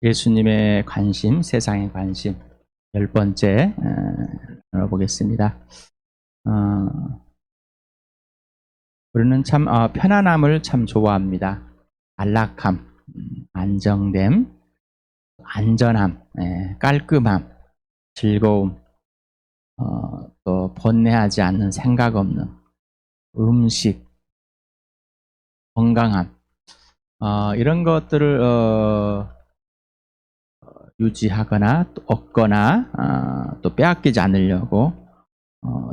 예수님의 관심, 세상의 관심 10번째 나눠보겠습니다. 우리는 참 편안함을 참 좋아합니다. 안락함, 안정됨, 안전함, 깔끔함, 즐거움, 또 번뇌하지 않는 생각 없는 음식, 건강함, 이런 것들을 유지하거나 또 얻거나 또 빼앗기지 않으려고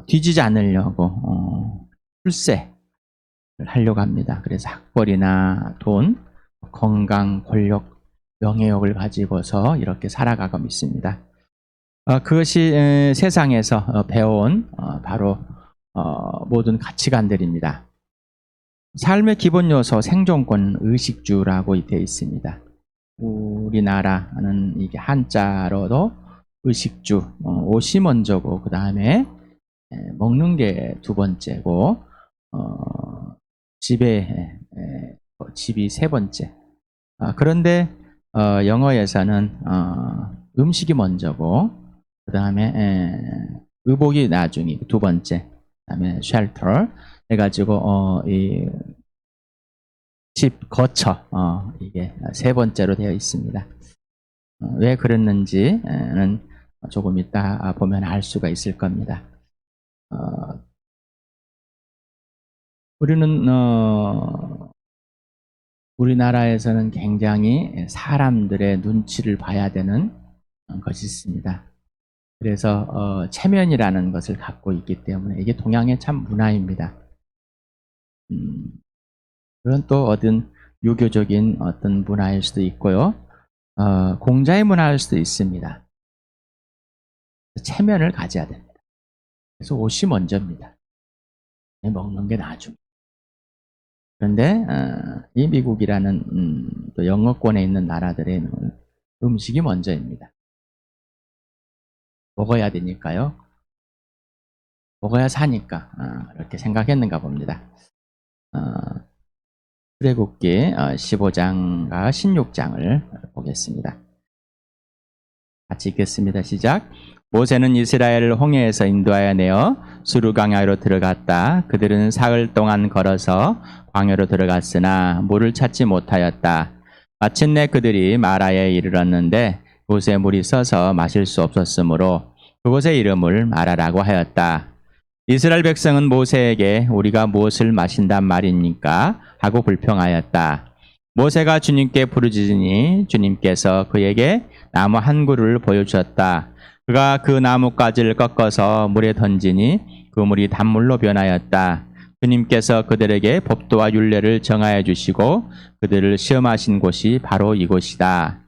뒤지지 않으려고 출세를 하려고 합니다. 그래서 학벌이나 돈, 건강, 권력, 명예욕을 가지고서 이렇게 살아가고 있습니다. 그것이 세상에서 배워온 바로 모든 가치관들입니다. 삶의 기본 요소 생존권 의식주라고 되어 있습니다. 우리나라는 이게 한자로도 의식주, 옷이 먼저고 그 다음에 먹는 게 두 번째고 집이 세 번째. 그런데 영어에서는 음식이 먼저고 그 다음에 의복이 나중이 두 번째. 그 다음에 shelter 해가지고 이 집 거처 이게 세 번째로 되어 있습니다. 왜 그랬는지는 조금 이따 보면 알 수가 있을 겁니다. 우리는 우리나라에서는 굉장히 사람들의 눈치를 봐야 되는 것이 있습니다. 그래서 체면이라는 것을 갖고 있기 때문에 이게 동양의 참 문화입니다. 그건 또 어떤 유교적인 어떤 문화일 수도 있고요. 공자의 문화일 수도 있습니다. 체면을 가져야 됩니다. 그래서 옷이 먼저입니다. 먹는 게 나중. 그런데 이 미국이라는 또 영어권에 있는 나라들의 음식이 먼저입니다. 먹어야 되니까요. 먹어야 사니까 이렇게 생각했는가 봅니다. 출애굽기 15장과 16장을 보겠습니다. 같이 읽겠습니다. 시작. 모세는 이스라엘을 홍해에서 인도하여 내어 수르 광야로 들어갔다. 그들은 사흘 동안 걸어서 광야로 들어갔으나 물을 찾지 못하였다. 마침내 그들이 마라에 이르렀는데 그곳에 물이 써서 마실 수 없었으므로 그곳의 이름을 마라라고 하였다. 이스라엘 백성은 모세에게 우리가 무엇을 마신단 말입니까? 하고 불평하였다. 모세가 주님께 부르짖으니 주님께서 그에게 나무 한 그루를 보여주셨다. 그가 그 나뭇가지를 꺾어서 물에 던지니 그 물이 단물로 변하였다. 주님께서 그들에게 법도와 율례를 정하여 주시고 그들을 시험하신 곳이 바로 이곳이다.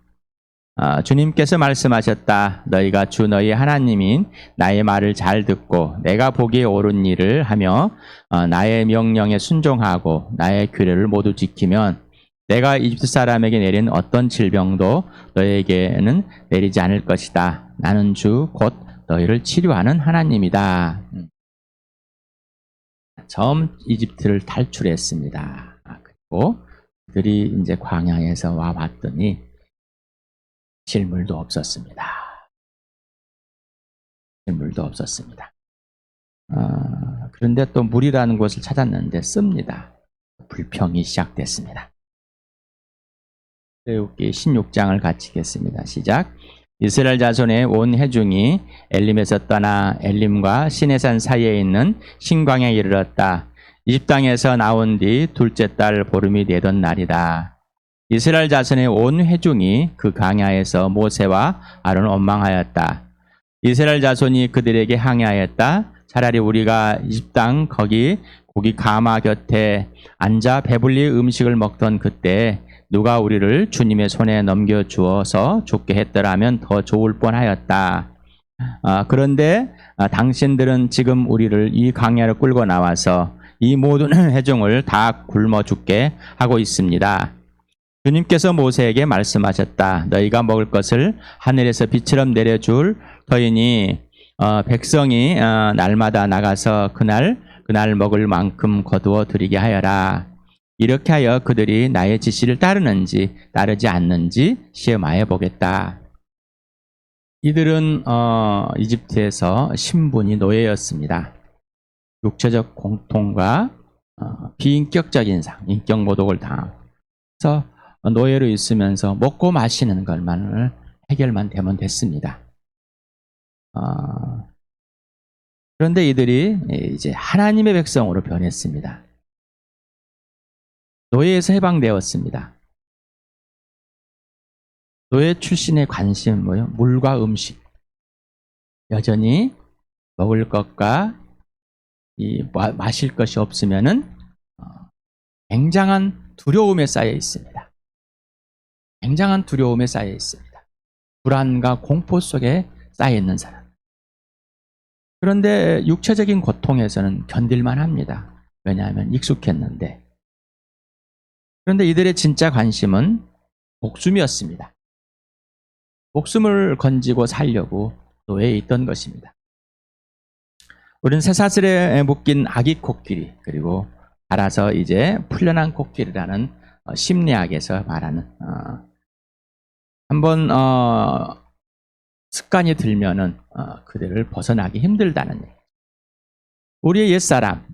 주님께서 말씀하셨다. 너희가 주 너희 하나님인 나의 말을 잘 듣고 내가 보기에 옳은 일을 하며 나의 명령에 순종하고 나의 규례를 모두 지키면 내가 이집트 사람에게 내린 어떤 질병도 너희에게는 내리지 않을 것이다. 나는 주 곧 너희를 치료하는 하나님이다. 처음 이집트를 탈출했습니다. 그리고 그들이 이제 광야에서 와 봤더니 실물도 없었습니다. 실물도 없었습니다. 그런데 또 물이라는 곳을 찾았는데 씁니다. 불평이 시작됐습니다. 출애굽기 16장을 같이 읽겠습니다. 시작. 이스라엘 자손의 온 회중이 엘림에서 떠나 엘림과 시내산 사이에 있는 신광야에 이르렀다. 이집 땅에서 나온 뒤 둘째 달 보름이 되던 날이다. 이스라엘 자손의 온 회중이 그 광야에서 모세와 아론을 원망하였다. 이스라엘 자손이 그들에게 항의하였다. 차라리 우리가 이집 땅 거기 고기 가마 곁에 앉아 배불리 음식을 먹던 그때 누가 우리를 주님의 손에 넘겨주어서 죽게 했더라면 더 좋을 뻔하였다. 그런데 당신들은 지금 우리를 이 광야를 끌고 나와서 이 모든 회중을 다 굶어 죽게 하고 있습니다. 주님께서 모세에게 말씀하셨다. 너희가 먹을 것을 하늘에서 비처럼 내려줄 터이니 백성이 날마다 나가서 그날 먹을 만큼 거두어 드리게 하여라. 이렇게 하여 그들이 나의 지시를 따르는지 따르지 않는지 시험하여 보겠다. 이들은 이집트에서 신분이 노예였습니다. 육체적 공통과 비인격적인 인격 모독을 당해서 노예로 있으면서 먹고 마시는 것만을 해결만 되면 됐습니다. 그런데 이들이 이제 하나님의 백성으로 변했습니다. 노예에서 해방되었습니다. 노예 출신의 관심은 뭐예요? 물과 음식. 여전히 먹을 것과 마실 것이 없으면은 굉장한 두려움에 쌓여 있습니다. 굉장한 두려움에 쌓여 있습니다. 불안과 공포 속에 쌓여 있는 사람. 그런데 육체적인 고통에서는 견딜만 합니다. 왜냐하면 익숙했는데. 그런데 이들의 진짜 관심은 목숨이었습니다. 목숨을 건지고 살려고 노예에 있던 것입니다. 우리는 쇠사슬에 묶인 아기 코끼리, 그리고 알아서 이제 풀려난 코끼리라는 심리학에서 말하는 한번 습관이 들면은 그들을 벗어나기 힘들다는 얘기. 우리의 옛사람,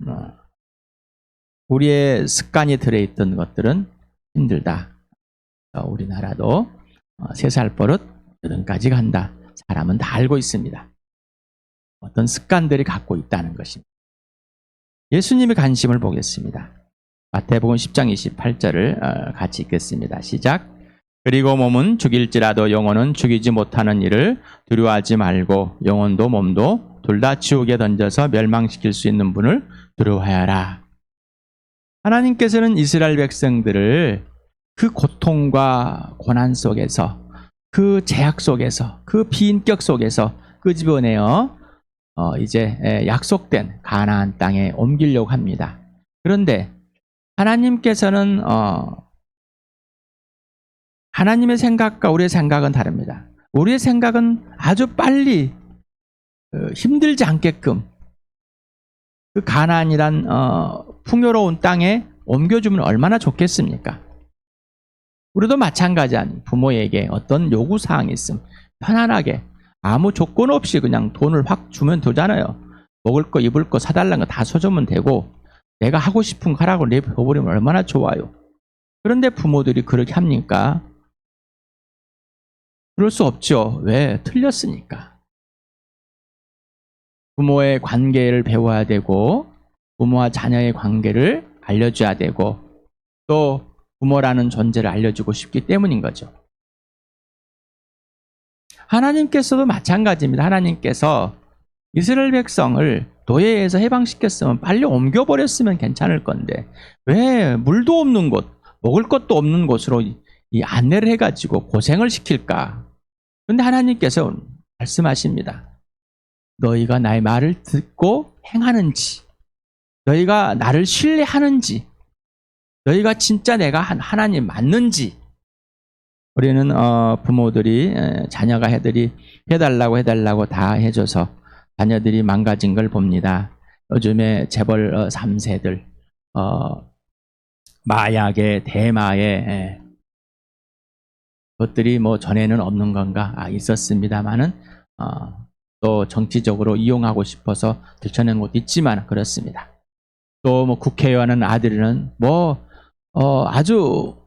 우리의 습관이 들어있던 것들은 힘들다. 우리나라도 3살 버릇 8까지 간다. 사람은 다 알고 있습니다. 어떤 습관들이 갖고 있다는 것입니다. 예수님의 관심을 보겠습니다. 마태복음 10장 28절을 같이 읽겠습니다. 시작. 그리고 몸은 죽일지라도 영혼은 죽이지 못하는 일을 두려워하지 말고 영혼도 몸도 둘 다 지옥에 던져서 멸망시킬 수 있는 분을 두려워하여라. 하나님께서는 이스라엘 백성들을 그 고통과 고난 속에서, 그 제약 속에서, 그 비인격 속에서 끄집어내어 이제 약속된 가나안 땅에 옮기려고 합니다. 그런데 하나님께서는 하나님의 생각과 우리의 생각은 다릅니다. 우리의 생각은 아주 빨리 힘들지 않게끔 그 가나안이란 풍요로운 땅에 옮겨주면 얼마나 좋겠습니까? 우리도 마찬가지 아니 부모에게 어떤 요구사항이 있으면 편안하게 아무 조건 없이 그냥 돈을 확 주면 되잖아요. 먹을 거 입을 거 사달라는 거 다 사주면 되고 내가 하고 싶은 거 하라고 내버리면 얼마나 좋아요. 그런데 부모들이 그렇게 합니까? 그럴 수 없죠. 왜? 틀렸으니까. 부모의 관계를 배워야 되고 부모와 자녀의 관계를 알려줘야 되고 또 부모라는 존재를 알려주고 싶기 때문인 거죠. 하나님께서도 마찬가지입니다. 하나님께서 이스라엘 백성을 노예에서 해방시켰으면 빨리 옮겨버렸으면 괜찮을 건데 왜 물도 없는 곳, 먹을 것도 없는 곳으로 이 안내를 해가지고 고생을 시킬까? 그런데 하나님께서 말씀하십니다. 너희가 나의 말을 듣고 행하는지, 너희가 나를 신뢰하는지, 너희가 진짜 내가 하나님 맞는지. 우리는 부모들이 자녀가 해달라고 다 해줘서 자녀들이 망가진 걸 봅니다. 요즘에 재벌 3세들 마약에 대마에 그것들이 뭐 전에는 없는 건가? 있었습니다만은 또 정치적으로 이용하고 싶어서 들춰낸 것도 있지만 그렇습니다. 또 뭐 국회의원 아들은 뭐 아주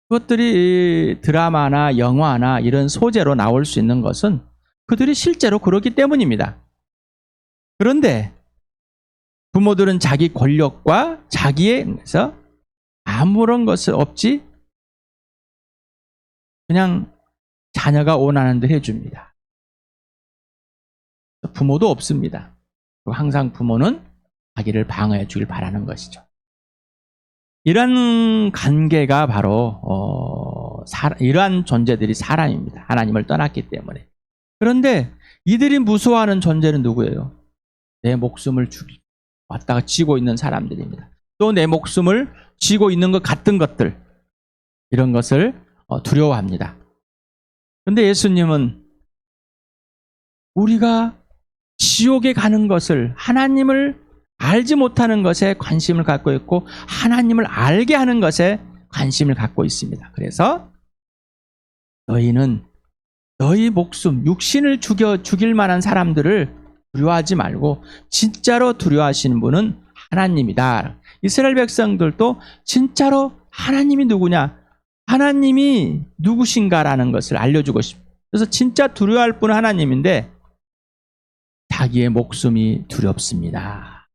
그것들이 드라마나 영화나 이런 소재로 나올 수 있는 것은 그들이 실제로 그렇기 때문입니다. 그런데 부모들은 자기 권력과 자기에서 아무런 것을 없지 그냥 자녀가 원하는 대로 해줍니다. 부모도 없습니다. 항상 부모는 자기를 방어해 주길 바라는 것이죠. 이런 관계가 바로 이러한 존재들이 사람입니다. 하나님을 떠났기 때문에. 그런데 이들이 무서워하는 존재는 누구예요? 내 목숨을 왔다가 쥐고 있는 사람들입니다. 또 내 목숨을 쥐고 있는 것 같은 것들, 이런 것을 두려워합니다. 그런데 예수님은 우리가 지옥에 가는 것을 하나님을 알지 못하는 것에 관심을 갖고 있고 하나님을 알게 하는 것에 관심을 갖고 있습니다. 그래서 너희는 너희 목숨, 육신을 죽일 만한 사람들을 두려워하지 말고 진짜로 두려워하시는 분은 하나님이다. 이스라엘 백성들도 진짜로 하나님이 누구냐, 하나님이 누구신가라는 것을 알려주고 싶어요. 그래서 진짜 두려워할 분은 하나님인데 자기의 목숨이 두렵습니다.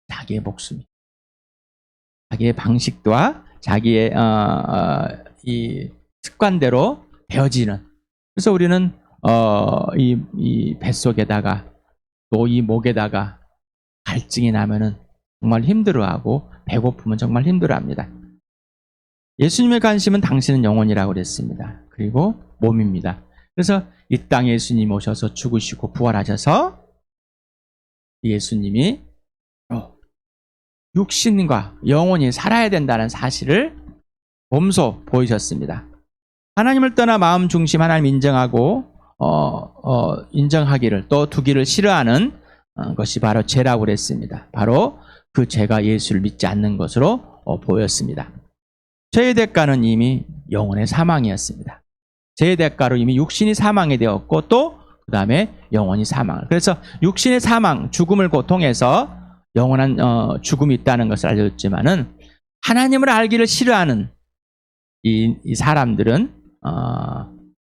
자기의 목숨이, 자기의 방식과 자기의 이 습관대로 되어지는. 그래서 우리는 이 뱃속에다가 또 이 목에다가 갈증이 나면은 정말 힘들어하고 배고프면 정말 힘들어합니다. 예수님의 관심은 당신은 영혼이라고 그랬습니다. 그리고 몸입니다. 그래서 이 땅에 예수님이 오셔서 죽으시고 부활하셔서 예수님이 육신과 영혼이 살아야 된다는 사실을 몸소 보이셨습니다. 하나님을 떠나 마음 중심 하나님 인정하고 인정하기를 또 두기를 싫어하는 것이 바로 죄라고 그랬습니다. 바로 그 죄가 예수를 믿지 않는 것으로 보였습니다. 죄의 대가는 이미 영혼의 사망이었습니다. 죄의 대가로 이미 육신이 사망이 되었고 또 그 다음에 영혼이 사망을. 그래서 육신의 사망, 죽음을 통해서 영원한 죽음이 있다는 것을 알려줬지만은 하나님을 알기를 싫어하는 이 사람들은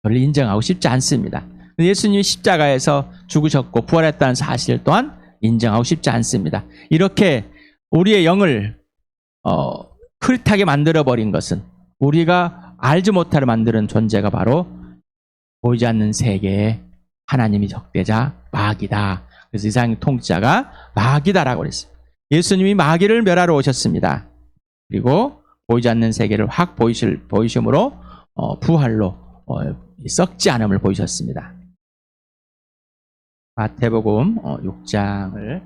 별로 인정하고 싶지 않습니다. 예수님이 십자가에서 죽으셨고 부활했다는 사실 또한 인정하고 싶지 않습니다. 이렇게 우리의 영을 흐릿하게 만들어버린 것은, 우리가 알지 못하게 만드는 존재가 바로 보이지 않는 세계의 하나님이 적대자 마귀다. 그래서 이상 통치자가 마귀다라고 그랬어요. 예수님이 마귀를 멸하러 오셨습니다. 그리고 보이지 않는 세계를 확 보이심으로 부활로 썩지 않음을 보이셨습니다. 마태복음 6장을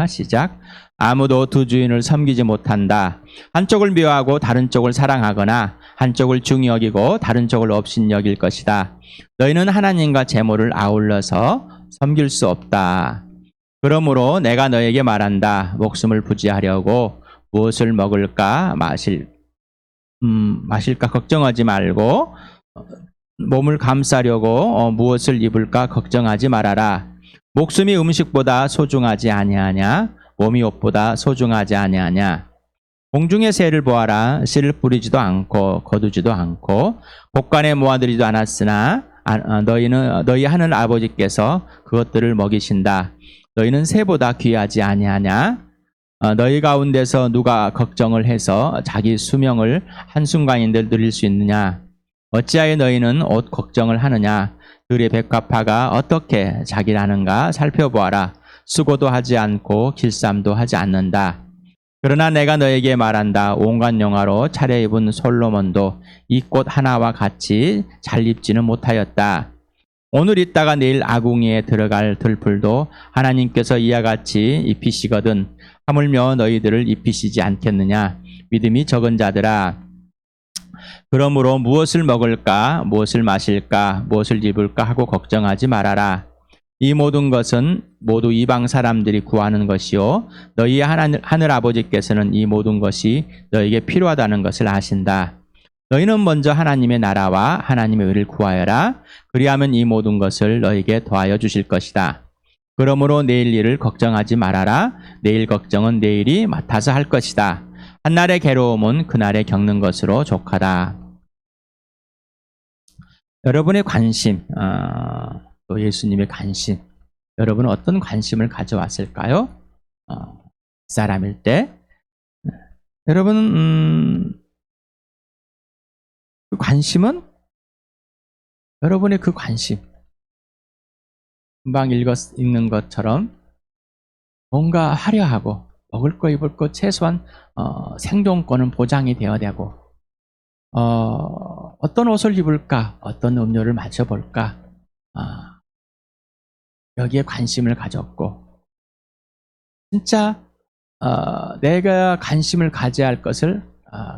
시작. 아무도 두 주인을 섬기지 못한다. 한쪽을 미워하고 다른 쪽을 사랑하거나 한쪽을 중히 여기고 다른 쪽을 업신 여길 것이다. 너희는 하나님과 재물을 아울러서 섬길 수 없다. 그러므로 내가 너에게 말한다. 목숨을 부지하려고 무엇을 먹을까 마실까 걱정하지 말고 몸을 감싸려고 무엇을 입을까 걱정하지 말아라. 목숨이 음식보다 소중하지 아니하냐? 몸이 옷보다 소중하지 아니하냐? 공중의 새를 보아라. 씨를 뿌리지도 않고 거두지도 않고 곡간에 모아들이지도 않았으나 너희 하늘 아버지께서 그것들을 먹이신다. 너희는 새보다 귀하지 아니하냐? 너희 가운데서 누가 걱정을 해서 자기 수명을 한순간인데 누릴 수 있느냐? 어찌하여 너희는 옷 걱정을 하느냐? 들의 백합화가 어떻게 자기를 하는가 살펴보아라. 수고도 하지 않고 길쌈도 하지 않는다. 그러나 내가 너에게 말한다. 온갖 영화로 차려입은 솔로몬도 이 꽃 하나와 같이 잘 입지는 못하였다. 오늘 있다가 내일 아궁이에 들어갈 들풀도 하나님께서 이와 같이 입히시거든 하물며 너희들을 입히시지 않겠느냐? 믿음이 적은 자들아. 그러므로 무엇을 먹을까, 무엇을 마실까, 무엇을 입을까 하고 걱정하지 말아라. 이 모든 것은 모두 이방 사람들이 구하는 것이요 너희의 하늘 아버지께서는 이 모든 것이 너에게 필요하다는 것을 아신다. 너희는 먼저 하나님의 나라와 하나님의 의를 구하여라. 그리하면 이 모든 것을 너에게 더하여 주실 것이다. 그러므로 내일 일을 걱정하지 말아라. 내일 걱정은 내일이 맡아서 할 것이다. 한날의 괴로움은 그날에 겪는 것으로 족하다. 여러분의 관심, 또 예수님의 관심, 여러분은 어떤 관심을 가져왔을까요? 사람일 때 여러분 그 관심은 여러분의 그 관심 금방 읽는 것처럼 뭔가 화려하고 먹을 거 입을 거 최소한 생존권은 보장이 되어야 되고 어떤 옷을 입을까, 어떤 음료를 마셔볼까, 여기에 관심을 가졌고 진짜 내가 관심을 가져야 할 것을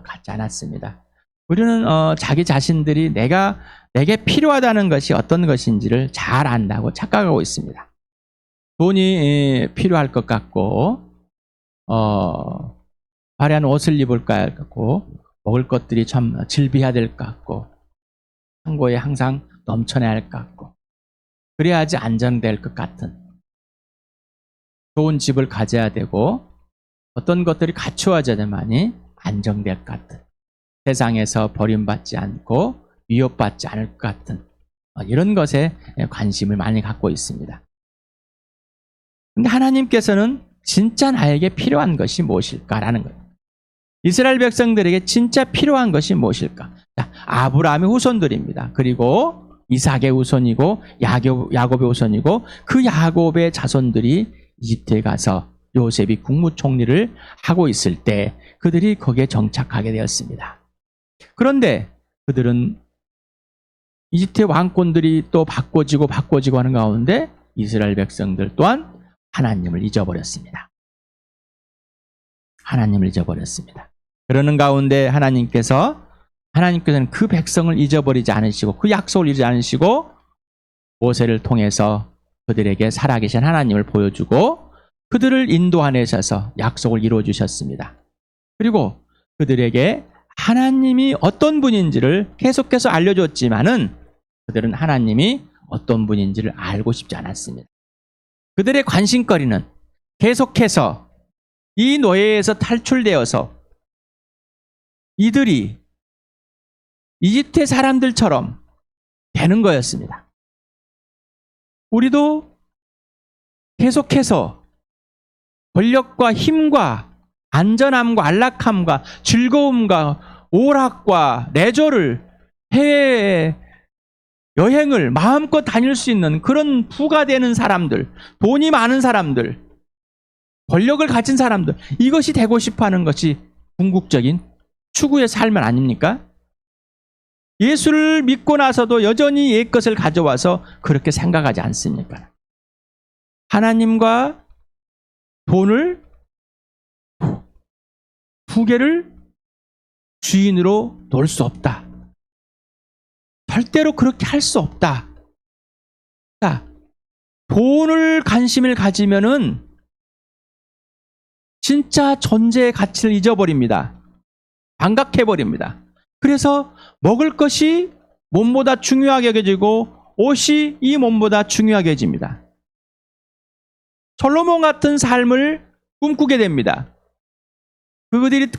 갖지 않았습니다. 우리는 자기 자신들이 내게 필요하다는 것이 어떤 것인지를 잘 안다고 착각하고 있습니다. 돈이 필요할 것 같고, 화려한 옷을 입을까 할 것 같고, 먹을 것들이 참 질비해야 될 것 같고, 창고에 항상 넘쳐나야 할 것 같고, 그래야지 안정될 것 같은, 좋은 집을 가져야 되고, 어떤 것들이 갖추어져야 되만이 안정될 것 같은, 세상에서 버림받지 않고 위협받지 않을 것 같은 이런 것에 관심을 많이 갖고 있습니다. 근데 하나님께서는 진짜 나에게 필요한 것이 무엇일까라는 거예요. 이스라엘 백성들에게 진짜 필요한 것이 무엇일까? 자, 아브라함의 후손들입니다. 그리고 이삭의 후손이고 야곱의 후손이고 그 야곱의 자손들이 이집트에 가서 요셉이 국무총리를 하고 있을 때 그들이 거기에 정착하게 되었습니다. 그런데 그들은 이집트의 왕권들이 또 바꿔지고 하는 가운데 이스라엘 백성들 또한 하나님을 잊어버렸습니다. 하나님을 잊어버렸습니다. 그러는 가운데 하나님께서는 그 백성을 잊어버리지 않으시고 그 약속을 잊지 않으시고 모세를 통해서 그들에게 살아계신 하나님을 보여주고 그들을 인도하내셔서 약속을 이루어 주셨습니다. 그리고 그들에게 하나님이 어떤 분인지를 계속해서 알려줬지만은 그들은 하나님이 어떤 분인지를 알고 싶지 않았습니다. 그들의 관심거리는 계속해서 이 노예에서 탈출되어서 이들이 이집트의 사람들처럼 되는 거였습니다. 우리도 계속해서 권력과 힘과 안전함과 안락함과 즐거움과 오락과 레저를 해외 여행을 마음껏 다닐 수 있는 그런 부가 되는 사람들, 돈이 많은 사람들, 권력을 가진 사람들, 이것이 되고 싶어하는 것이 궁극적인 추구의 삶은 아닙니까? 예수를 믿고 나서도 여전히 옛 것을 가져와서 그렇게 생각하지 않습니까? 하나님과 돈을 두 개를 주인으로 놓을 수 없다. 절대로 그렇게 할 수 없다. 자, 돈을 관심을 가지면은 진짜 존재의 가치를 잊어버립니다. 반각해버립니다. 그래서 먹을 것이 몸보다 중요하게 여겨지고 옷이 이 몸보다 중요하게 여겨집니다. 솔로몬 같은 삶을 꿈꾸게 됩니다.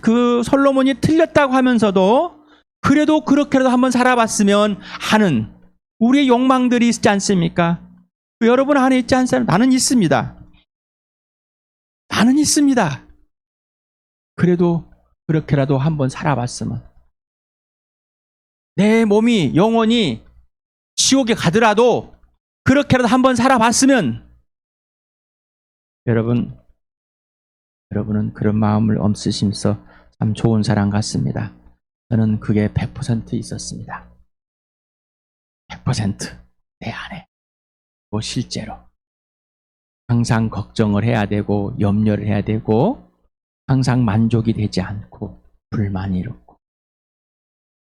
그 솔로몬이 틀렸다고 하면서도 그래도 그렇게라도 한번 살아봤으면 하는 우리의 욕망들이 있지 않습니까? 여러분 안에 있지 않습니까? 나는 있습니다. 나는 있습니다. 그래도 그렇게라도 한번 살아봤으면 내 몸이 영원히 지옥에 가더라도 그렇게라도 한번 살아봤으면 여러분은 그런 마음을 엄쓰시면서 참 좋은 사람 같습니다. 저는 그게 100% 있었습니다. 100% 내 안에. 뭐 실제로 항상 걱정을 해야 되고 염려를 해야 되고 항상 만족이 되지 않고 불만이 일었고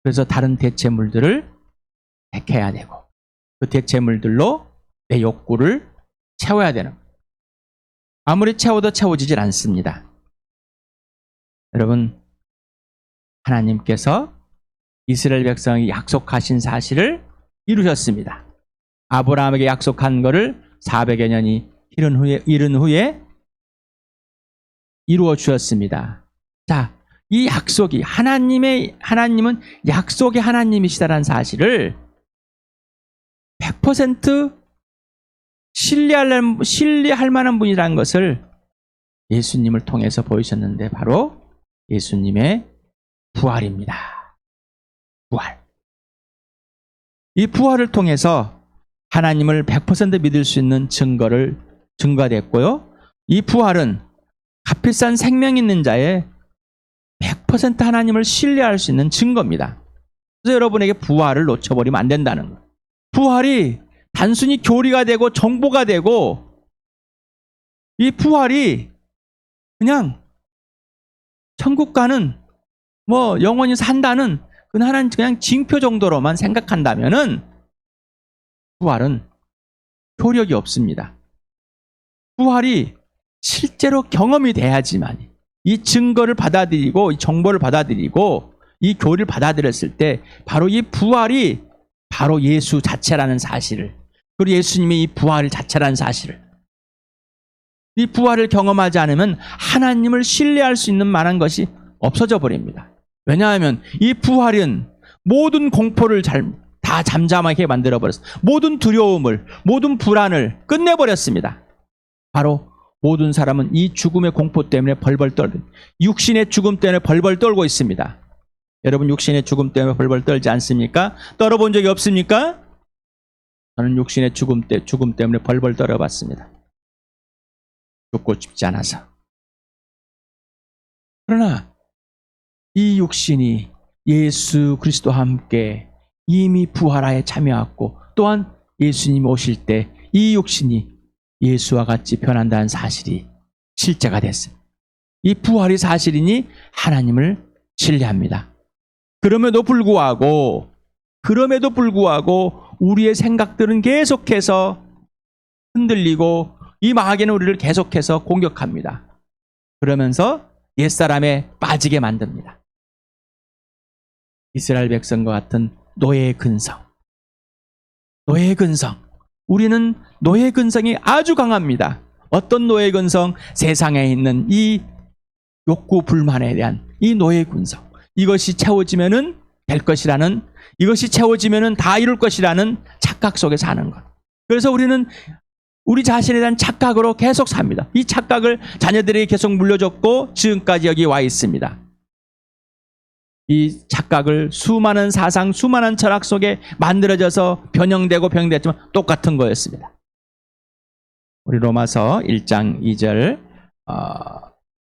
그래서 다른 대체물들을 택해야 되고 그 대체물들로 내 욕구를 채워야 되는 거예요. 아무리 채워도 채워지질 않습니다. 여러분, 하나님께서 이스라엘 백성이 약속하신 사실을 이루셨습니다. 아브라함에게 약속한 것을 400여 년이 이른 후에 이루어 주었습니다. 자, 이 약속이 하나님은 약속의 하나님이시다라는 사실을 100% 신뢰할 만한 분이라는 것을 예수님을 통해서 보이셨는데 바로 예수님의 부활입니다. 부활. 이 부활을 통해서 하나님을 100% 믿을 수 있는 증거가 됐고요. 이 부활은 값비싼 생명 있는 자의 100% 하나님을 신뢰할 수 있는 증거입니다. 그래서 여러분에게 부활을 놓쳐버리면 안 된다는 거예요. 부활이 단순히 교리가 되고 정보가 되고 이 부활이 그냥 천국 가는 뭐 영원히 산다는 그냥 징표 정도로만 생각한다면은 부활은 효력이 없습니다. 부활이 실제로 경험이 돼야지만 이 증거를 받아들이고 이 정보를 받아들이고 이 교리를 받아들였을 때 바로 이 부활이 바로 예수 자체라는 사실을, 그리고 예수님이 이 부활 자체라는 사실을, 이 부활을 경험하지 않으면 하나님을 신뢰할 수 있는 만한 것이 없어져 버립니다. 왜냐하면 이 부활은 모든 공포를 다 잠잠하게 만들어 버렸어요. 모든 두려움을, 모든 불안을 끝내버렸습니다. 바로 모든 사람은 이 죽음의 공포 때문에 벌벌 떨고, 육신의 죽음 때문에 벌벌 떨고 있습니다. 여러분 육신의 죽음 때문에 벌벌 떨지 않습니까? 떨어본 적이 없습니까? 저는 육신의 죽음 때문에 벌벌 떨어봤습니다. 죽고 싶지 않아서. 그러나 이 육신이 예수 그리스도와 함께 이미 부활하에 참여하고, 또한 예수님이 오실 때 이 육신이 예수와 같이 변한다는 사실이 실제가 됐습니다. 이 부활이 사실이니 하나님을 신뢰합니다. 그럼에도 불구하고 우리의 생각들은 계속해서 흔들리고 이 마귀는 우리를 계속해서 공격합니다. 그러면서 옛사람에 빠지게 만듭니다. 이스라엘 백성과 같은 노예의 근성. 우리는 노예의 근성이 아주 강합니다. 어떤 노예의 근성? 세상에 있는 이 욕구 불만에 대한 이 노예의 근성. 이것이 채워지면은 될 것이라는, 이것이 채워지면은 다 이룰 것이라는 착각 속에 사는 것. 그래서 우리는 우리 자신에 대한 착각으로 계속 삽니다. 이 착각을 자녀들에게 계속 물려줬고 지금까지 여기 와 있습니다. 이 착각을 수많은 사상, 수많은 철학 속에 만들어져서 변형되고 변형됐지만 똑같은 거였습니다. 우리 로마서 1장 2절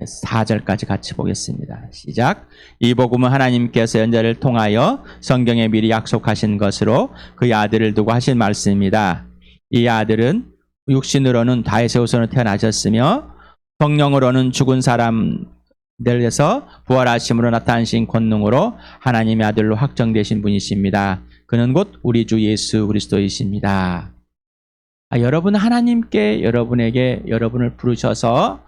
4절까지 같이 보겠습니다. 시작. 이 복음은 하나님께서 연자를 통하여 성경에 미리 약속하신 것으로 그의 아들을 두고 하신 말씀입니다. 이 아들은 육신으로는 다윗의 후손으로 태어나셨으며 성령으로는 죽은 사람들에서 부활하심으로 나타나신 권능으로 하나님의 아들로 확정되신 분이십니다. 그는 곧 우리 주 예수 그리스도이십니다. 여러분, 하나님께 여러분에게 여러분을 부르셔서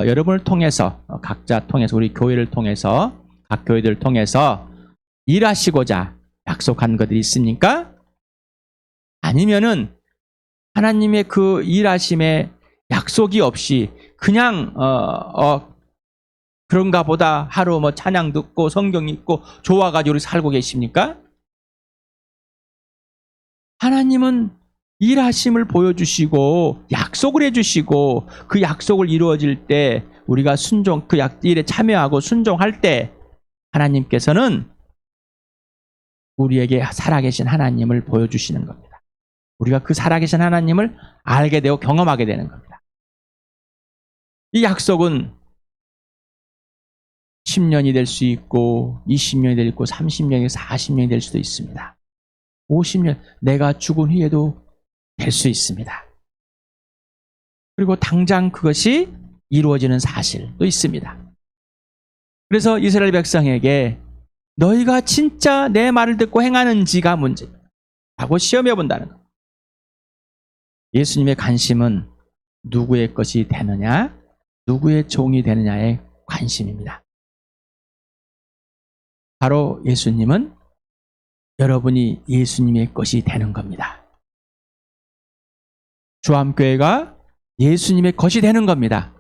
여러분을 통해서, 각자 통해서, 우리 교회를 통해서, 각 교회들을 통해서 일하시고자 약속한 것들이 있습니까? 아니면은 하나님의 그 일하심에 약속이 없이 그냥 그런가 보다 하루 찬양 듣고 성경 읽고 좋아가지고 살고 계십니까? 하나님은 일하심을 보여주시고 약속을 해주시고 그 약속을 이루어질 때 우리가 그 일에 참여하고 순종할 때 하나님께서는 우리에게 살아계신 하나님을 보여주시는 겁니다. 우리가 그 살아계신 하나님을 알게 되고 경험하게 되는 겁니다. 이 약속은 10년이 될 수 있고 20년이 될 수 있고 30년이 40년이 될 수도 있습니다. 50년, 내가 죽은 후에도 될 수 있습니다. 그리고 당장 그것이 이루어지는 사실도 있습니다. 그래서 이스라엘 백성에게 너희가 진짜 내 말을 듣고 행하는지가 문제라고 시험해 본다는 것. 예수님의 관심은 누구의 것이 되느냐, 누구의 종이 되느냐의 관심입니다. 바로 예수님은 여러분이 예수님의 것이 되는 겁니다. 주암교회가 예수님의 것이 되는 겁니다.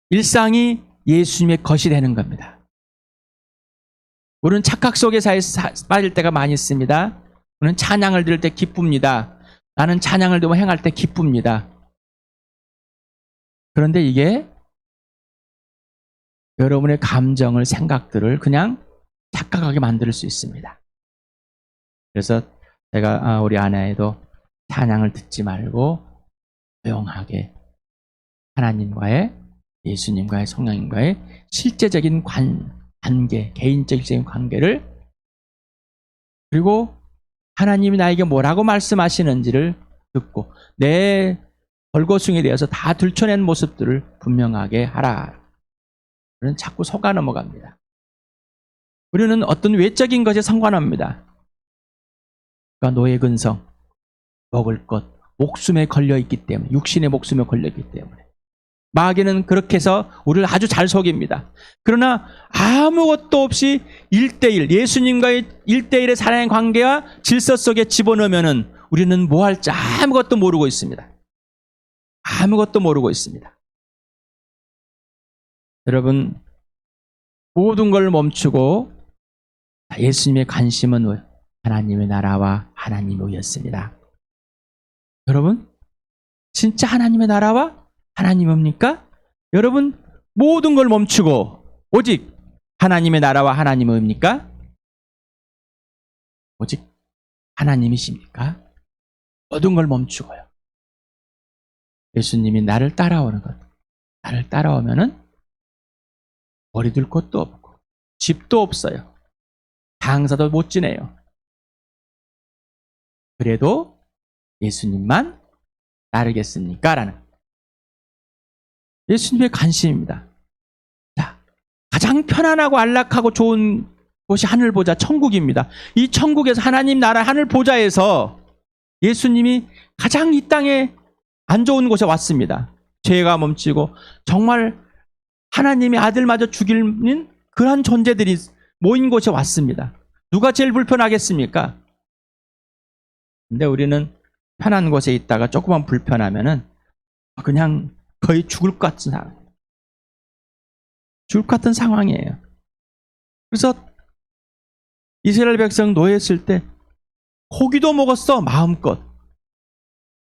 일상이 예수님의 것이 되는 겁니다. 우리는 착각 속에 빠질 때가 많이 있습니다. 우리는 찬양을 들을 때 기쁩니다. 나는 찬양을 들으며 행할 때 기쁩니다. 그런데 이게 여러분의 감정을, 생각들을 그냥 착각하게 만들 수 있습니다. 그래서 제가 우리 아내에도 찬양을 듣지 말고 조용하게 하나님과의, 예수님과의, 성령님과의 실제적인 관계, 개인적인 관계를, 그리고 하나님이 나에게 뭐라고 말씀하시는지를 듣고 내 벌거숭이에 대해서 다 들춰낸 모습들을 분명하게 하라. 우리는 자꾸 속아 넘어갑니다. 우리는 어떤 외적인 것에 상관합니다. 그러니까 노예 근성, 먹을 것, 목숨에 걸려 있기 때문에, 육신의 목숨에 걸려 있기 때문에. 마귀는 그렇게 해서 우리를 아주 잘 속입니다. 그러나 아무것도 없이 1대1, 예수님과의 1대1의 사랑의 관계와 질서 속에 집어넣으면은 우리는 뭐 할지 아무것도 모르고 있습니다. 아무것도 모르고 있습니다. 여러분, 모든 걸 멈추고 예수님의 관심은 하나님의 나라와 하나님의 의였습니다. 여러분, 진짜 하나님의 나라와 하나님입니까? 여러분, 모든 걸 멈추고 오직 하나님의 나라와 하나님의 의입니까? 오직 하나님이십니까? 모든 걸 멈추고요. 예수님이 나를 따라오는 것. 나를 따라오면은 머리 둘 곳도 없고 집도 없어요. 장사도 못 지내요. 그래도 예수님만 따르겠습니까? 라는 예수님의 관심입니다. 자, 가장 편안하고 안락하고 좋은 곳이 하늘 보좌, 천국입니다. 이 천국에서 하나님 나라 하늘 보좌에서 예수님이 가장 이 땅에 안 좋은 곳에 왔습니다. 죄가 멈추고 정말 하나님의 아들마저 죽이는 그러한 존재들이 모인 곳에 왔습니다. 누가 제일 불편하겠습니까? 근데 우리는 편한 곳에 있다가 조금만 불편하면은 그냥 거의 죽을 것 같은 상황. 죽을 것 같은 상황이에요. 그래서 이스라엘 백성 노예했을 때 고기도 먹었어, 마음껏.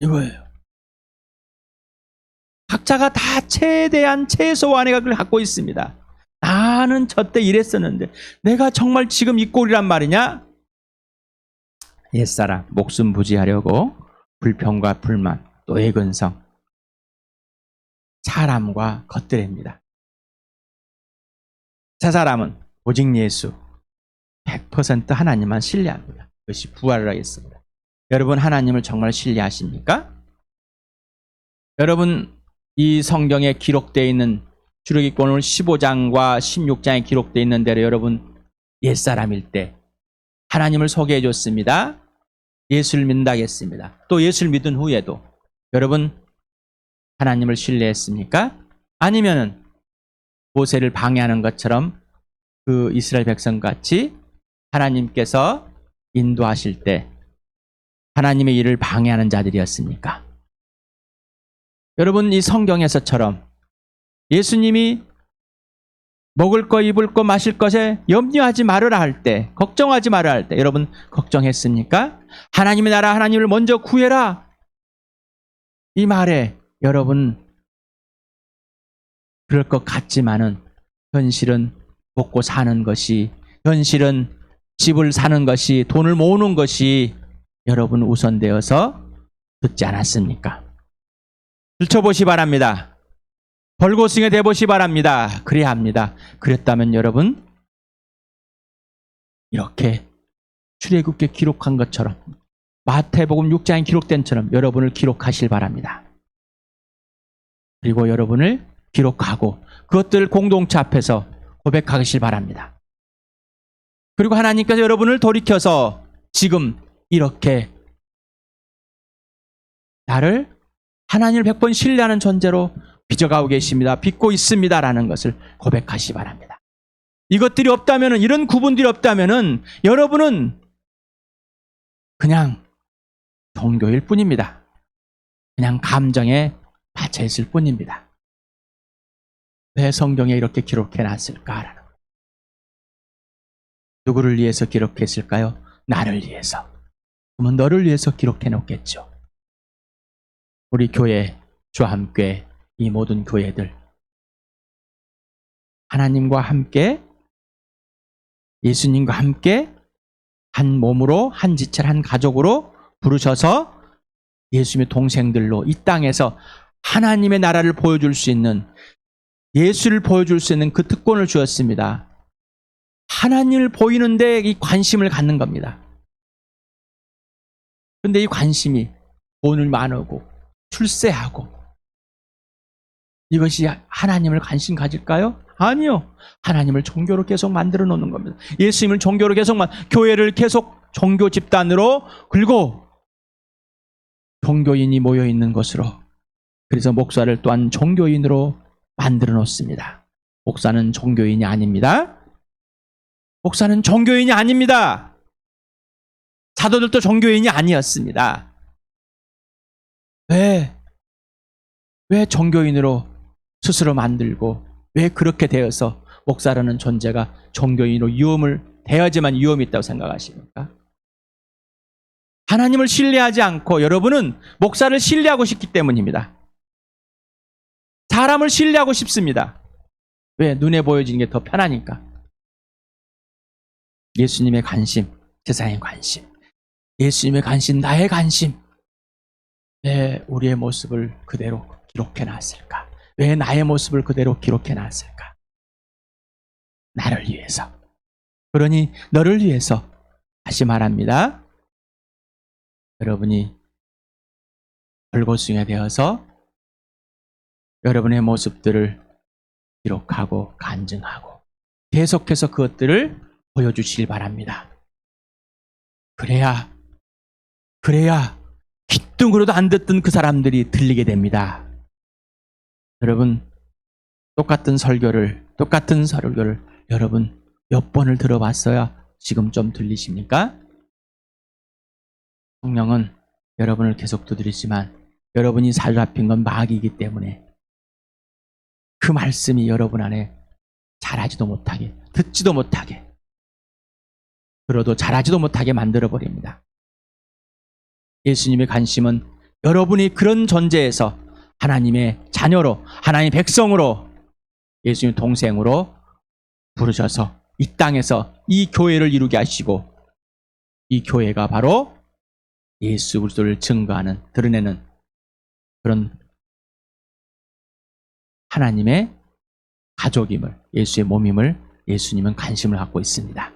이거예요. 각자가 다 최대한 최소한의 것을 갖고 있습니다. 나는 저때 이랬었는데 내가 정말 지금 이 꼴이란 말이냐? 옛사람 목숨 부지하려고 불평과 불만 또 애근성 사람과 것들입니다. 새 사람은 오직 예수 100% 하나님만 신뢰합니다. 그것이 부활을 하겠습니다. 여러분, 하나님을 정말 신뢰하십니까? 여러분, 이 성경에 기록되어 있는 출애굽기 오늘 15장과 16장에 기록되어 있는 대로 여러분 옛사람일 때 하나님을 소개해 줬습니다. 예수를 믿는다겠습니다. 또 예수를 믿은 후에도 여러분 하나님을 신뢰했습니까? 아니면은 모세를 방해하는 것처럼 그 이스라엘 백성같이 하나님께서 인도하실 때 하나님의 일을 방해하는 자들이었습니까? 여러분, 이 성경에서처럼 예수님이 먹을 거, 입을 거, 마실 것에 염려하지 말으라 할 때, 걱정하지 말으라 할 때 여러분 걱정했습니까? 하나님의 나라, 하나님을 먼저 구해라. 이 말에 여러분 그럴 것 같지만은 현실은 먹고 사는 것이, 현실은 집을 사는 것이, 돈을 모으는 것이 여러분 우선되어서 듣지 않았습니까? 들춰보시 바랍니다. 벌고승에 대보시 바랍니다. 그래야 합니다. 그랬다면 여러분 이렇게 출애굽기에 기록한 것처럼 마태복음 6장에 기록된 처럼 여러분을 기록하실 바랍니다. 그리고 여러분을 기록하고 그것들 공동체 앞에서 고백하실 바랍니다. 그리고 하나님께서 여러분을 돌이켜서 지금 이렇게 나를 하나님을 100번 신뢰하는 존재로 빚어가고 계십니다. 빚고 있습니다라는 것을 고백하시 바랍니다. 이것들이 없다면, 이런 구분들이 없다면 여러분은 그냥 종교일 뿐입니다. 그냥 감정에 빠져 있을 뿐입니다. 왜 성경에 이렇게 기록해 놨을까라는 거예요. 누구를 위해서 기록했을까요? 나를 위해서. 그러면 너를 위해서 기록해 놓겠죠. 우리 교회, 주와 함께 이 모든 교회들 하나님과 함께, 예수님과 함께 한 몸으로, 한 지체를 한 가족으로 부르셔서 예수님의 동생들로 이 땅에서 하나님의 나라를 보여줄 수 있는, 예수를 보여줄 수 있는 그 특권을 주었습니다. 하나님을 보이는데 이 관심을 갖는 겁니다. 그런데 이 관심이 돈을 많고 출세하고 이것이 하나님을 관심 가질까요? 아니요. 하나님을 종교로 계속 만들어 놓는 겁니다. 예수님을 종교로 교회를 계속 종교 집단으로 긁고 종교인이 모여 있는 것으로, 그래서 목사를 또한 종교인으로 만들어 놓습니다. 목사는 종교인이 아닙니다. 목사는 종교인이 아닙니다. 사도들도 종교인이 아니었습니다. 왜 종교인으로 스스로 만들고 왜 그렇게 되어서 목사라는 존재가 종교인으로 되어야지만 위험이 있다고 생각하십니까? 하나님을 신뢰하지 않고 여러분은 목사를 신뢰하고 싶기 때문입니다. 사람을 신뢰하고 싶습니다. 왜? 눈에 보여지는 게 더 편하니까. 예수님의 관심, 세상의 관심, 예수님의 관심, 나의 관심. 왜 우리의 모습을 그대로 기록해 놨을까? 왜 나의 모습을 그대로 기록해 놨을까? 나를 위해서. 그러니 너를 위해서. 다시 말합니다. 여러분이 벌거숭이가 되어서 여러분의 모습들을 기록하고 간증하고 계속해서 그것들을 보여주시길 바랍니다. 그래야 귀뚱으로도 안 듣던 그 사람들이 들리게 됩니다. 여러분, 똑같은 설교를 여러분 몇 번을 들어봤어야 지금 좀 들리십니까? 성령은 여러분을 계속 두드리지만 여러분이 사로잡힌 건 마귀이기 때문에 그 말씀이 여러분 안에 자라지도 못하게, 듣지도 못하게, 들어도 자라지도 못하게 만들어버립니다. 예수님의 관심은 여러분이 그런 존재에서 하나님의 자녀로, 하나님의 백성으로, 예수님 동생으로 부르셔서 이 땅에서 이 교회를 이루게 하시고, 이 교회가 바로 예수 그리스도를 증거하는, 드러내는 그런 하나님의 가족임을, 예수의 몸임을 예수님은 관심을 갖고 있습니다.